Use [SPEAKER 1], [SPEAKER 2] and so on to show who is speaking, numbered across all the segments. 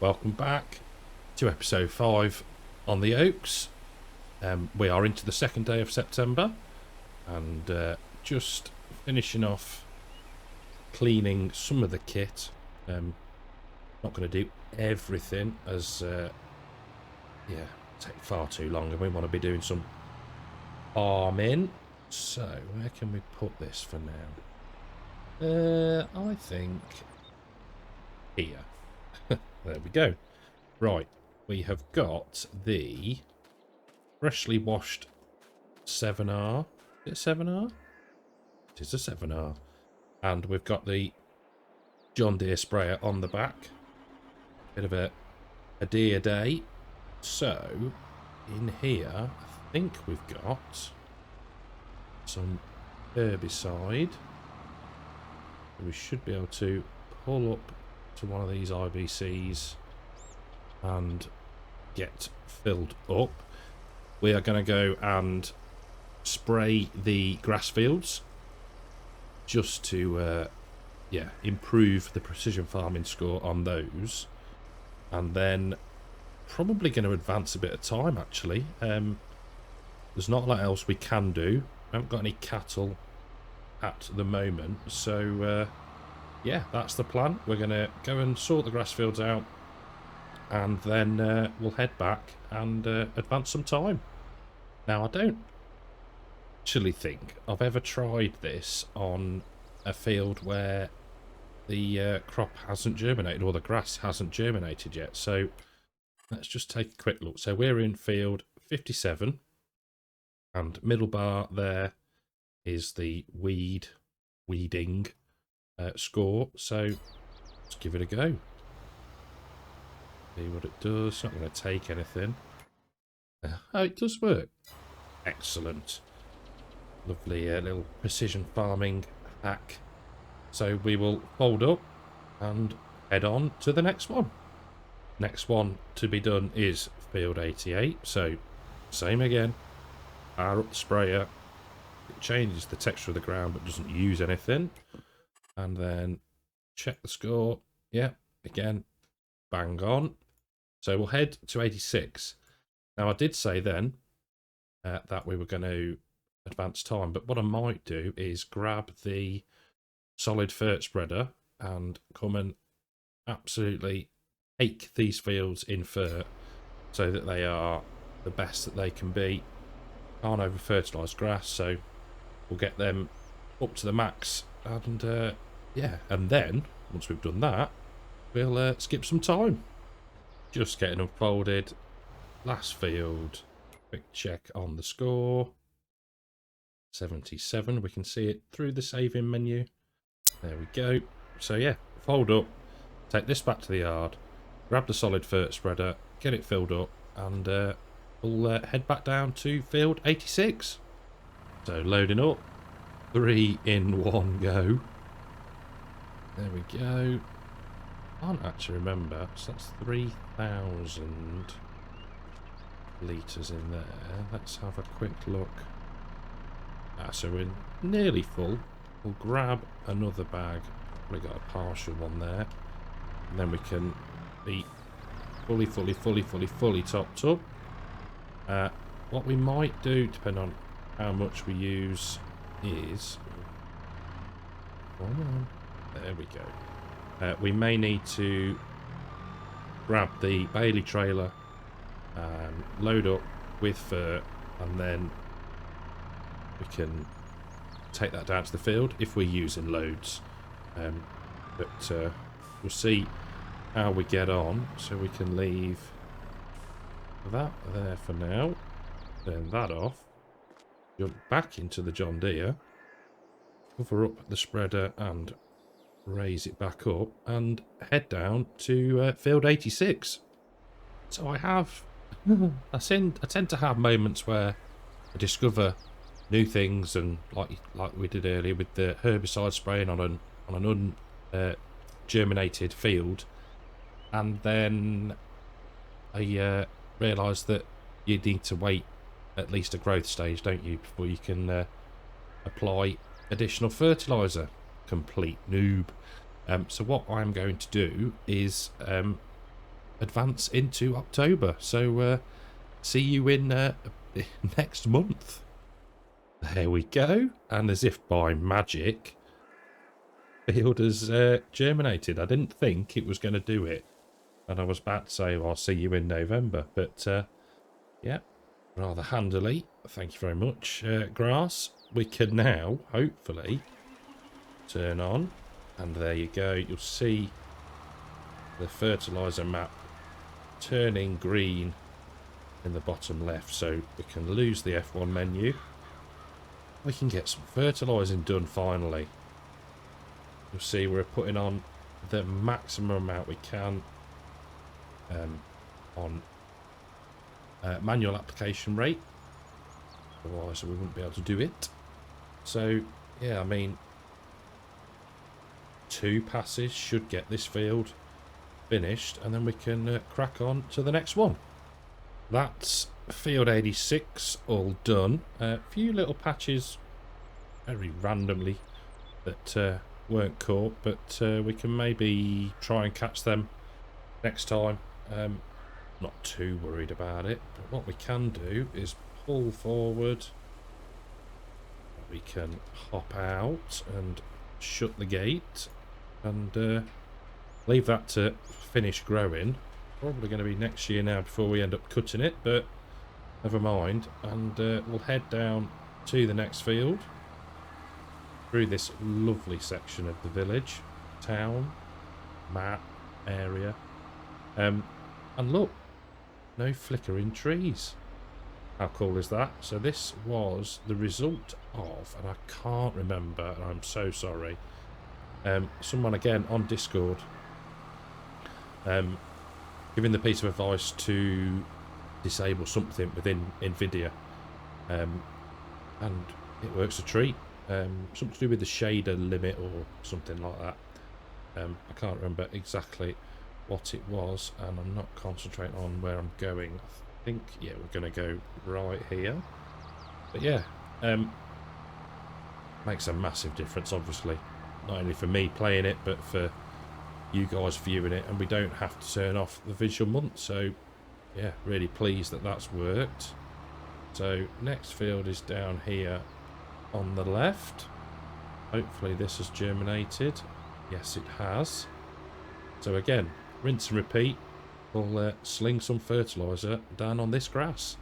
[SPEAKER 1] Welcome back to episode 5 on the Oaks. We are into the second day of September and just finishing off cleaning some of the kit. Not going to do everything as take far too long, and we want to be doing some farming. So where can we put this for now? I think here. There we go. Right, we have got the freshly washed 7R. Is it 7R? It is a 7R. And we've got the John Deere sprayer on the back. Bit of a deer day. So, in here, I think we've got some herbicide. We should be able to pull up to one of these IBCs and get filled up. We are going to go and spray the grass fields just to improve the precision farming score on those, and then probably going to advance a bit of time actually. There's not a lot else we can do. We haven't got any cattle at the moment, so yeah, that's the plan. We're going to go and sort the grass fields out, and then we'll head back and advance some time. Now, I don't actually think I've ever tried this on a field where the crop hasn't germinated, or the grass hasn't germinated yet. So let's just take a quick look. So we're in field 57, and middle bar there is the weeding score. So let's give it a go. See what it does. It's not going to take anything. Oh, it does work. Excellent. Lovely little precision farming hack. So we will fold up and head on to the next one. Next one to be done is field 88. So same again. Fire up the sprayer. It changes the texture of the ground but doesn't use anything. And then check the score. Yeah, again, bang on. So we'll head to 86. Now, I did say then that we were going to advance time, but what I might do is grab the solid fert spreader and come and absolutely ache these fields in fert so that they are the best that they can be. Can't over fertilise grass, so we'll get them up to the max, and yeah, and then once we've done that, we'll skip some time. Just getting unfolded. Last field. Quick check on the score. 77. We can see it through the saving menu. There we go. So yeah, fold up. Take this back to the yard. Grab the solid fert spreader. Get it filled up, and we'll head back down to field 86. So loading up. 3 in 1 go. There we go. I can't actually remember. So that's 3,000 litres in there. Let's have a quick look. So we're nearly full. We'll grab another bag. Probably got a partial one there. And then we can be fully topped up. What we might do, depending on how much we use, is... Come on. There we go. We may need to grab the Bailey trailer and load up with fert, and then we can take that down to the field if we're using loads. But we'll see how we get on. So we can leave that there for now, turn that off, jump back into the John Deere, cover up the spreader and raise it back up, and head down to field 86. So I have I tend to have moments where I discover new things, and like we did earlier with the herbicide spraying on an germinated field, and then I realise that you need to wait at least a growth stage, don't you, before you can apply additional fertiliser. Complete noob. So what I'm going to do is advance into October. So see you in next month. There we go. And as if by magic, field has germinated. I didn't think it was going to do it. And I was about to say, well, I'll see you in November. But yeah, rather handily. Thank you very much, grass. We can now, hopefully, turn on. And there you go. You'll see the fertiliser map turning green in the bottom left. So we can lose the F1 menu. We can get some fertilising done finally. You'll see we're putting on the maximum amount we can on manual application rate. Otherwise we wouldn't be able to do it. So yeah, I mean, 2 passes should get this field finished, and then we can crack on to the next one. That's field 86 all done. A few little patches very randomly that weren't caught, but we can maybe try and catch them next time. Not too worried about it, but what we can do is pull forward. We can hop out and shut the gate and leave that to finish growing. Probably going to be next year now before we end up cutting it, but never mind. And we'll head down to the next field through this lovely section of the village, town, map, area. And look, no flickering trees. How cool is that? So this was the result of, and I can't remember, and I'm so sorry, someone again on Discord giving the piece of advice to disable something within NVIDIA, and it works a treat. Something to do with the shader limit or something like that. I can't remember exactly what it was, and I'm not concentrating on where I'm going. I think, yeah, we're going to go right here. But yeah, makes a massive difference, obviously, not only for me playing it, but for you guys viewing it, and we don't have to turn off the visual month. So yeah, really pleased that that's worked. So next field is down here on the left. Hopefully this has germinated. Yes, it has. So again, rinse and repeat. We'll sling some fertiliser down on this grass.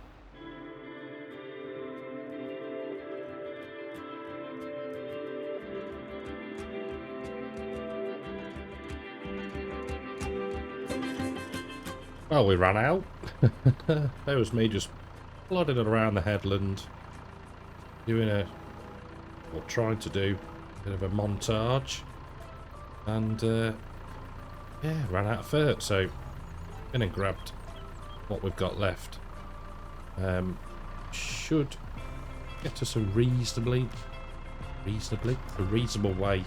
[SPEAKER 1] Well, we ran out. There was me just plodding around the headland, doing or trying to do a bit of a montage, and yeah, ran out of fert. So in and grabbed what we've got left. Should get us a reasonable way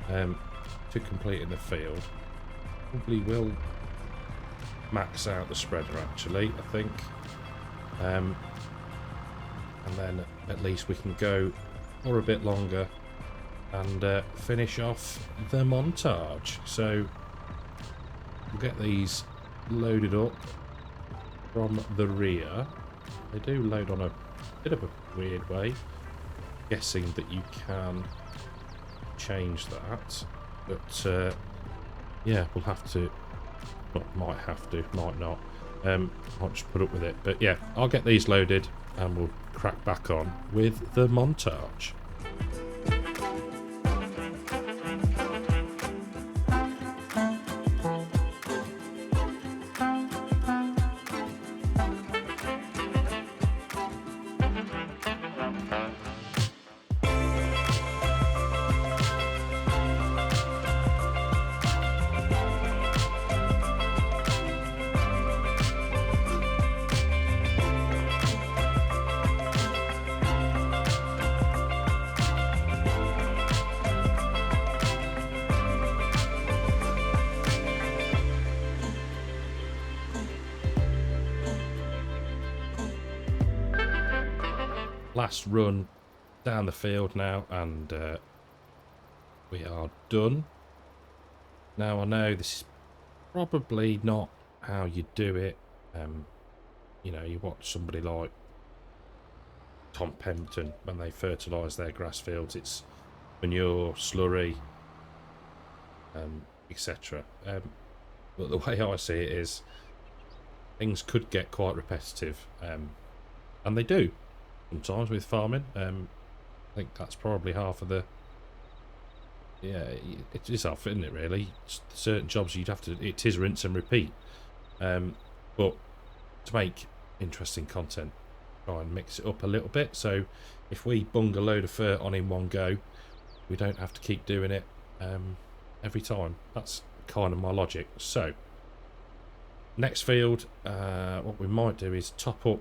[SPEAKER 1] to completing the field. Probably will max out the spreader, actually, I think, and then at least we can go for a bit longer and finish off the montage. So we'll get these loaded up from the rear. They do load on a bit of a weird way, guessing that you can change that, but yeah, we'll have to, well, might have to, might not. I'll just put up with it, but yeah, I'll get these loaded and we'll crack back on with the montage. Last run down the field now, and we are done. Now I know this is probably not how you do it. You know, you watch somebody like Tom Pemberton when they fertilise their grass fields. It's manure, slurry, etc. But the way I see it is, things could get quite repetitive, and they do sometimes with farming. I think that's probably half of the. Yeah, it is half, isn't it? Really, certain jobs you'd have to. It is rinse and repeat. But to make interesting content, try and mix it up a little bit. So if we bung a load of fert on in one go, we don't have to keep doing it every time. That's kind of my logic. So next field, what we might do is top up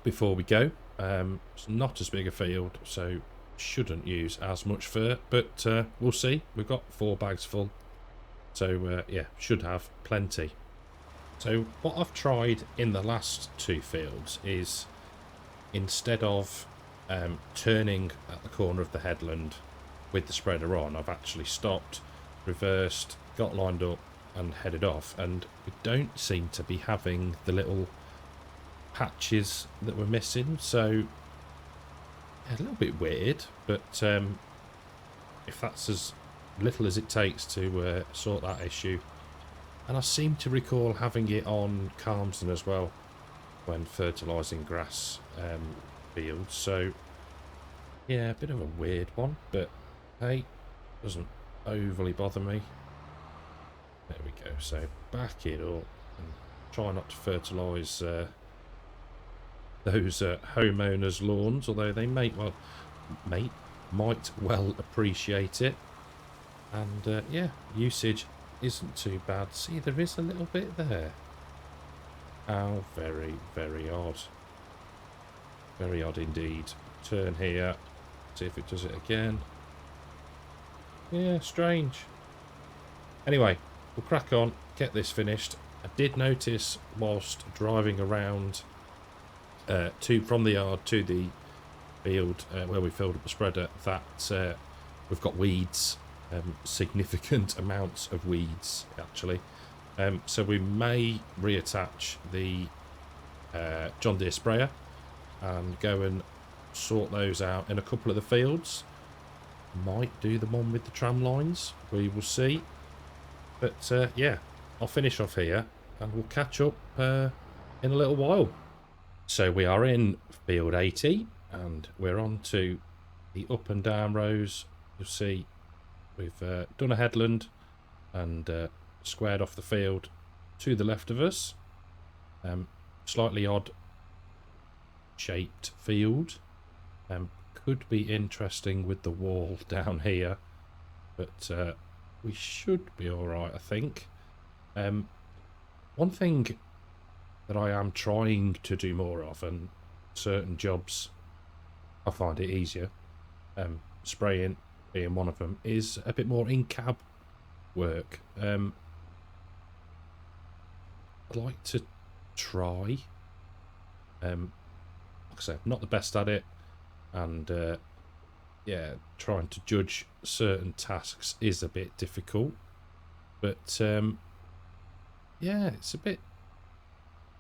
[SPEAKER 1] before we go. It's not as big a field, so shouldn't use as much fert, but we'll see. We've got 4 bags full, so yeah, should have plenty. So what I've tried in the last 2 fields is, instead of turning at the corner of the headland with the spreader on, I've actually stopped, reversed, got lined up and headed off, and we don't seem to be having the little patches that we're missing. So yeah, a little bit weird, but if that's as little as it takes to sort that issue. And I seem to recall having it on Calmsden as well when fertilising grass fields. So yeah, a bit of a weird one, but hey, doesn't overly bother me. There we go. So back it up and try not to fertilise those homeowners' lawns, although they might well appreciate it. And yeah, usage isn't too bad. See, there is a little bit there. How very, very odd. Very odd indeed. Turn here. See if it does it again. Yeah, strange. Anyway, we'll crack on, get this finished. I did notice whilst driving around from the yard to the field where we filled up the spreader that we've got weeds. Significant amounts of weeds, actually. So we may reattach the John Deere sprayer and go and sort those out in a couple of the fields. Might do the one with the tram lines, we will see. But yeah, I'll finish off here and we'll catch up in a little while. So we are in field 80 and we're on to the up and down rows. You'll see we've done a headland and squared off the field to the left of us. Slightly odd shaped field. Could be interesting with the wall down here, but we should be alright, I think. One thing that I am trying to do more of, and certain jobs I find it easier, spraying being one of them, is a bit more in-cab work. I'd like to try. Like I said, not the best at it, and yeah, trying to judge certain tasks is a bit difficult. But yeah, it's a bit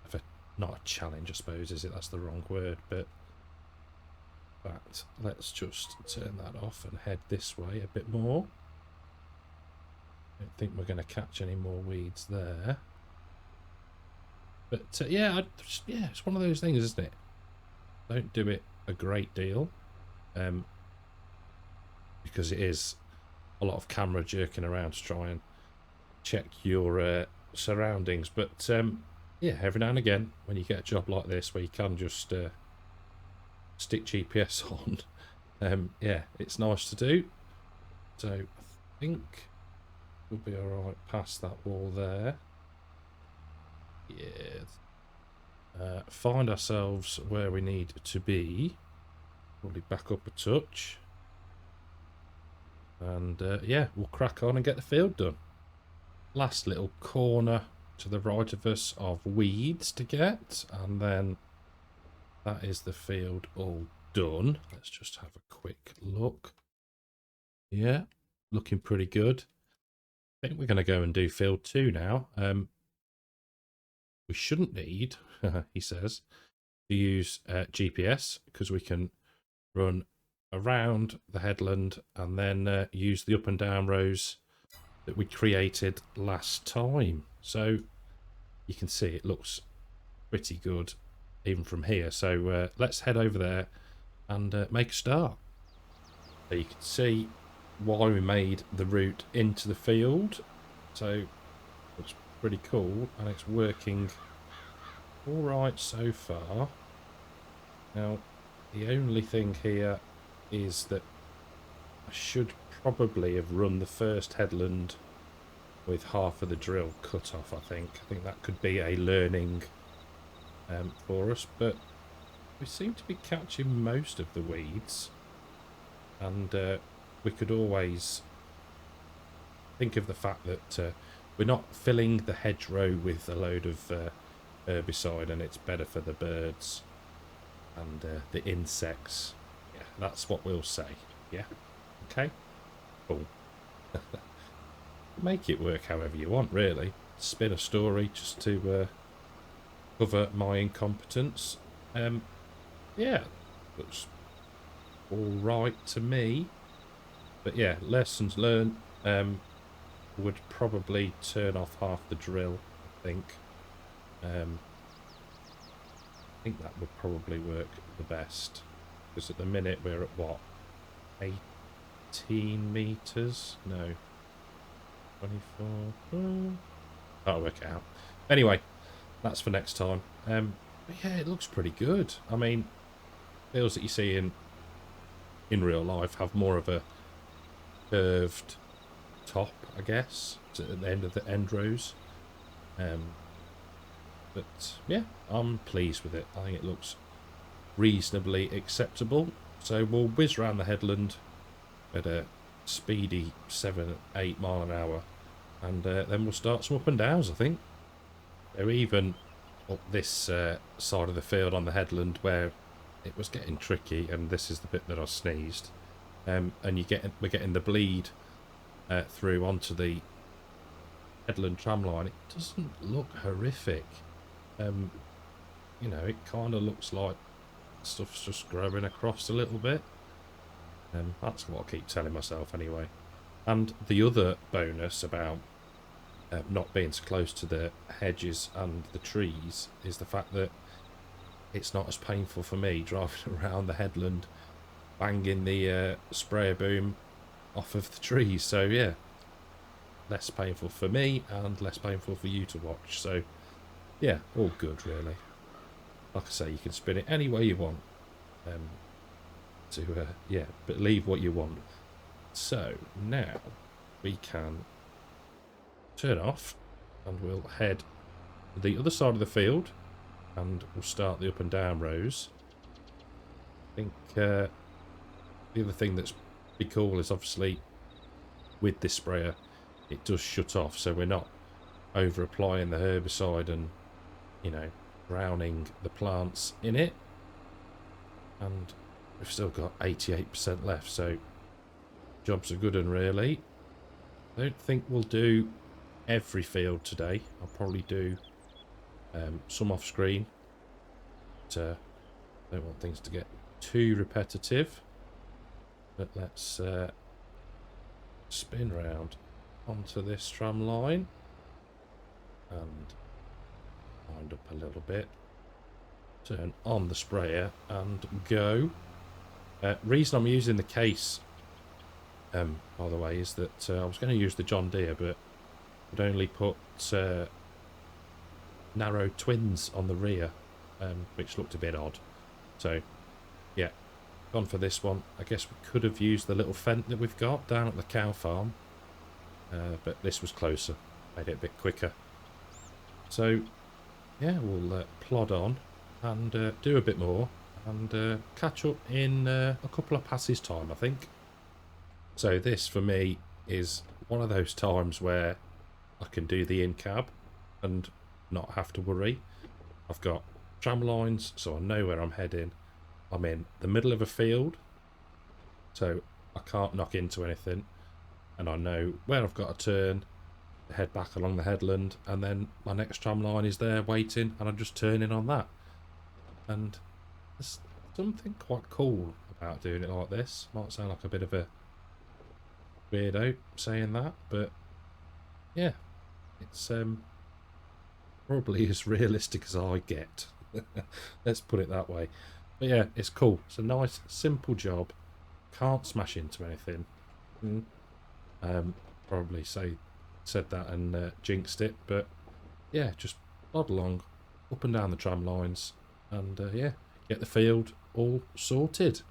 [SPEAKER 1] of a, not a challenge, I suppose, is it? That's the wrong word, but let's just turn that off and head this way a bit more. I don't think we're going to catch any more weeds there. But yeah, yeah, it's one of those things, isn't it? Don't do it a great deal, because it is a lot of camera jerking around to try and check your surroundings. But yeah, every now and again, when you get a job like this where you can just stick GPS on, yeah, it's nice to do. So I think we'll be alright past that wall there. Yeah. Find ourselves where we need to be. Probably back up a touch. And yeah, we'll crack on and get the field done. Last little corner to the right of us of weeds to get, and then that is the field all done. Let's just have a quick look. Yeah, looking pretty good. I think we're going to go and do field 2 now. we shouldn't need, he says, to use GPS, because we can run around the headland and then use the up and down rows that we created last time. So you can see it looks pretty good even from here. So let's head over there and make a start. So you can see why we made the route into the field. So it's pretty cool, and it's working all right so far. Now, the only thing here is that I should probably have run the first headland with half of the drill cut off, I think. I think that could be a learning for us, but we seem to be catching most of the weeds, and we could always think of the fact that we're not filling the hedgerow with a load of herbicide, and it's better for the birds and the insects. Yeah, that's what we'll say. Yeah, okay, cool. Make it work however you want, really. Spin a story just to cover my incompetence. Yeah, looks all right to me. But yeah, lessons learned. Would probably turn off half the drill, I think. I think that would probably work the best, because at the minute we're at what, 18 meters? No, 24. I'll work it out. Anyway, that's for next time. But yeah, it looks pretty good. I mean, fields that you see in real life have more of a curved top, I guess, at the end of the end rows. But yeah, I'm pleased with it. I think it looks reasonably acceptable. So we'll whiz around the headland at a speedy 7-8 mile an hour, and then we'll start some up and downs, I think. They're even up this side of the field on the headland where it was getting tricky, and this is the bit that I sneezed. And we're getting the bleed through onto the headland tram line. It doesn't look horrific. You know, it kind of looks like stuff's just growing across a little bit. That's what I keep telling myself anyway. And the other bonus about not being so close to the hedges and the trees is the fact that it's not as painful for me driving around the headland banging the sprayer boom off of the trees. So yeah, less painful for me and less painful for you to watch. So yeah, all good really. Like I say, you can spin it any way you want. Yeah, but leave what you want. So now we can turn off, and we'll head to the other side of the field, and we'll start the up and down rows. I think the other thing that's pretty cool is obviously with this sprayer it does shut off, so we're not over applying the herbicide and, you know, drowning the plants in it. And we've still got 88% left, so jobs are good. And really, I don't think we'll do every field today. I'll probably do some off screen, but I don't want things to get too repetitive. But let's spin round onto this tram line and wind up a little bit, turn on the sprayer and go. Reason I'm using the case, by the way, is that I was going to use the John Deere, but I'd only put narrow twins on the rear, which looked a bit odd. So yeah, gone for this one. I guess we could have used the little Fendt that we've got down at the cow farm, but this was closer, made it a bit quicker. So yeah, we'll plod on and do a bit more and catch up in a couple of passes time, I think. So this for me is one of those times where I can do the in-cab and not have to worry. I've got tram lines, so I know where I'm heading. I'm in the middle of a field, so I can't knock into anything, and I know where I've got to turn, head back along the headland, and then my next tram line is there waiting, and I just turn in on that. And there's something quite cool about doing it like this. Might sound like a bit of a weirdo saying that, but yeah, it's probably as realistic as I get. Let's put it that way. But yeah, it's cool. It's a nice, simple job. Can't smash into anything. Probably said that and jinxed it, but yeah, just plod along, up and down the tram lines, and yeah, get the field all sorted.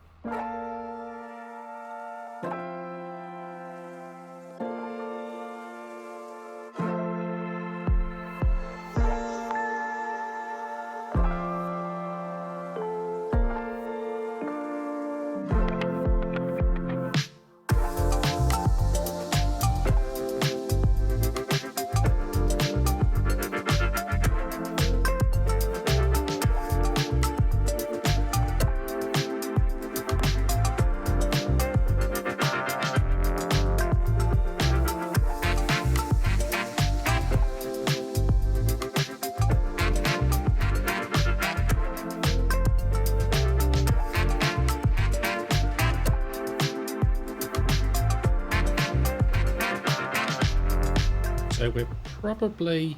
[SPEAKER 1] So we're probably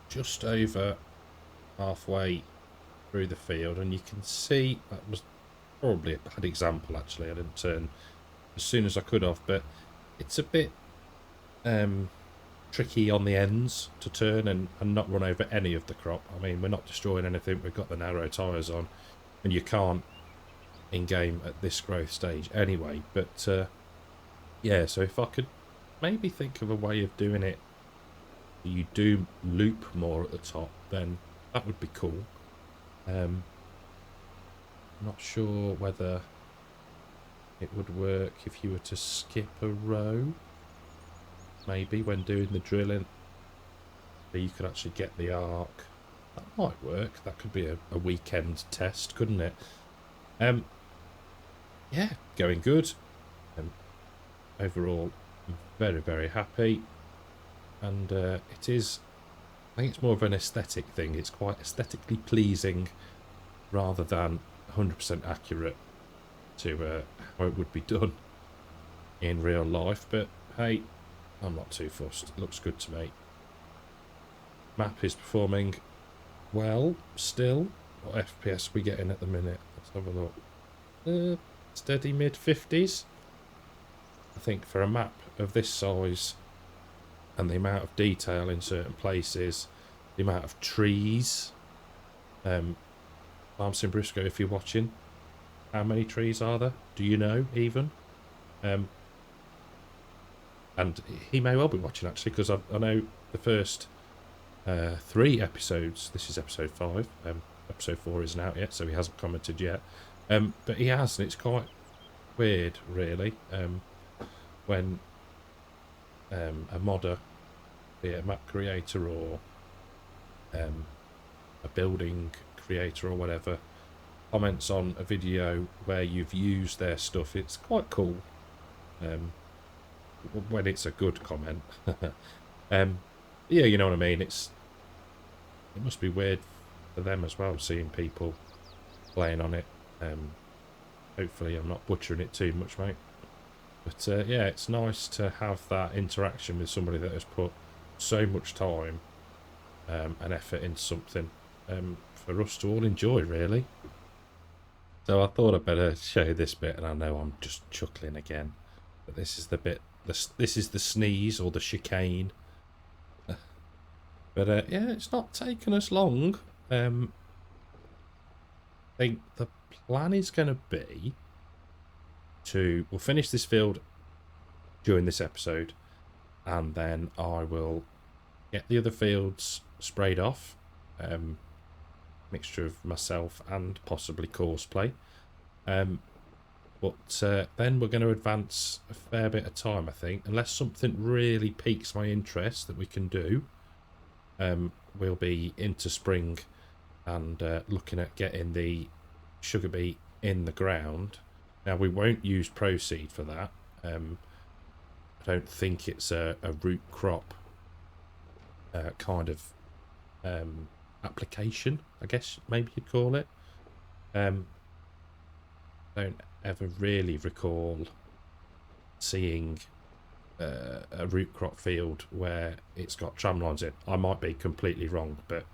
[SPEAKER 1] just over halfway through the field, and you can see that was probably a bad example actually. I didn't turn as soon as I could have, but it's a bit tricky on the ends to turn and not run over any of the crop. I mean, we're not destroying anything, we've got the narrow tyres on, and you can't in game at this growth stage anyway. But yeah, so if I could maybe think of a way of doing it, you do loop more at the top, then that would be cool. Not sure whether it would work if you were to skip a row, maybe when doing the drilling, so you could actually get the arc. That might work. That could be a weekend test, couldn't it? Yeah, going good. Overall, very, very happy. And it is, I think it's more of an aesthetic thing. It's quite aesthetically pleasing rather than 100% accurate to how it would be done in real life. But hey, I'm not too fussed. It looks good to me. Map is performing well still. What FPS are we getting at the minute? Let's have a look. Steady mid-50s. I think for a map of this size and the amount of detail in certain places, the amount of trees, FarmSimBrisco, if you're watching, how many trees are there? Do you know even? And he may well be watching actually, because I know the first 3 episodes, this is episode 5, episode 4 isn't out yet, so he hasn't commented yet, but he has, and it's quite weird really, when a modder, be it a map creator or a building creator or whatever, comments on a video where you've used their stuff. It's quite cool when it's a good comment. Yeah, you know what I mean. It must be weird for them as well, seeing people playing on it. Hopefully I'm not butchering it too much, mate. But yeah, it's nice to have that interaction with somebody that has put so much time and effort into something for us to all enjoy, really. So I thought I'd better show you this bit, and I know I'm just chuckling again, but this is the bit, this is the sneeze or the chicane. But yeah, it's not taken us long. I think the plan is going to be we'll finish this field during this episode, and then I will get the other fields sprayed off, mixture of myself and possibly Courseplay, but then we're going to advance a fair bit of time, I think, unless something really piques my interest that we can do. We'll be into spring and looking at getting the sugar beet in the ground. Now, we won't use Proseed for that. I don't think it's a root crop kind of application, I guess maybe you'd call it. Don't ever really recall seeing a root crop field where it's got tram lines in. I might be completely wrong, but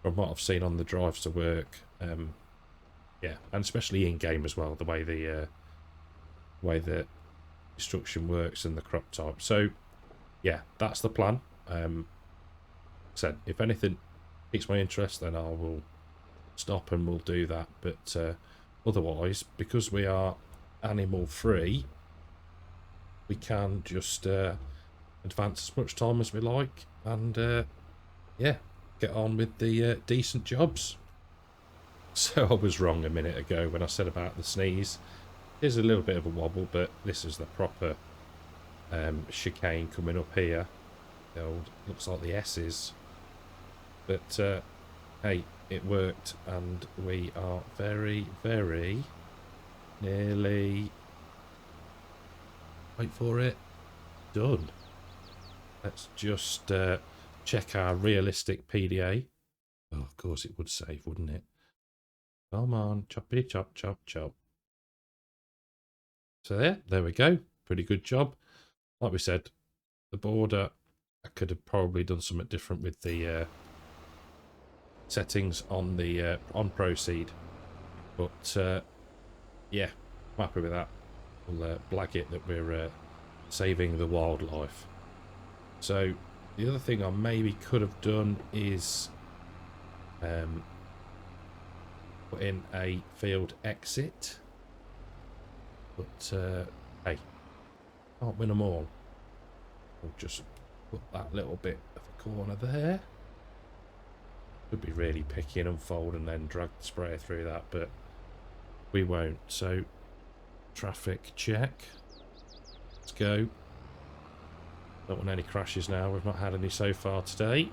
[SPEAKER 1] from what I've seen on the drives to work, yeah, and especially in game as well, the way the instruction works and the crop type. So yeah, that's the plan. Said if anything piques my interest, then I will stop and we'll do that. But otherwise, because we are animal free, we can just advance as much time as we like and yeah, get on with the decent jobs. So I was wrong a minute ago when I said about the sneeze. There's a little bit of a wobble, but this is the proper chicane coming up here. The old, looks like the S's. But hey, it worked, and we are very, very nearly, wait for it, done. Let's just check our realistic PDA. Oh, of course it would save, wouldn't it? Come on, choppity chop, chop, chop. So there we go. Pretty good job. Like we said, the border, I could have probably done something different with the settings on the on proceed, but yeah, I'm happy with that. We'll blag it that we're saving the wildlife. So the other thing I maybe could have done is put in a field exit, but hey, can't win them all. We'll just put that little bit of a corner there. Could be really picky and unfold and then drag the sprayer through that, but we won't. So traffic check, let's go. Don't want any crashes now, we've not had any so far today.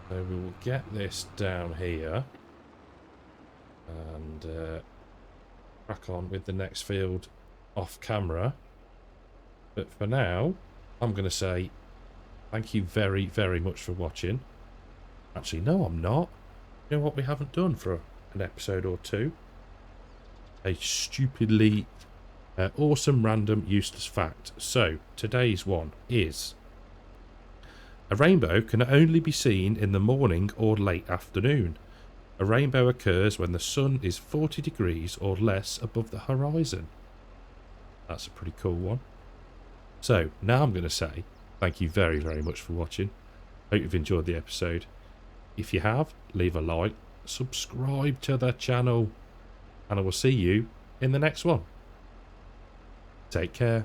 [SPEAKER 1] So we will get this down here and crack on with the next field off camera. But for now, I'm going to say thank you very, very much for watching. Actually, no, I'm not. You know what we haven't done for an episode or two? A stupidly awesome, random, useless fact. So, today's one is: a rainbow can only be seen in the morning or late afternoon. A rainbow occurs when the sun is 40 degrees or less above the horizon. That's a pretty cool one. So, now I'm going to say thank you very, very much for watching. Hope you've enjoyed the episode. If you have, leave a like, subscribe to the channel, and I will see you in the next one. Take care.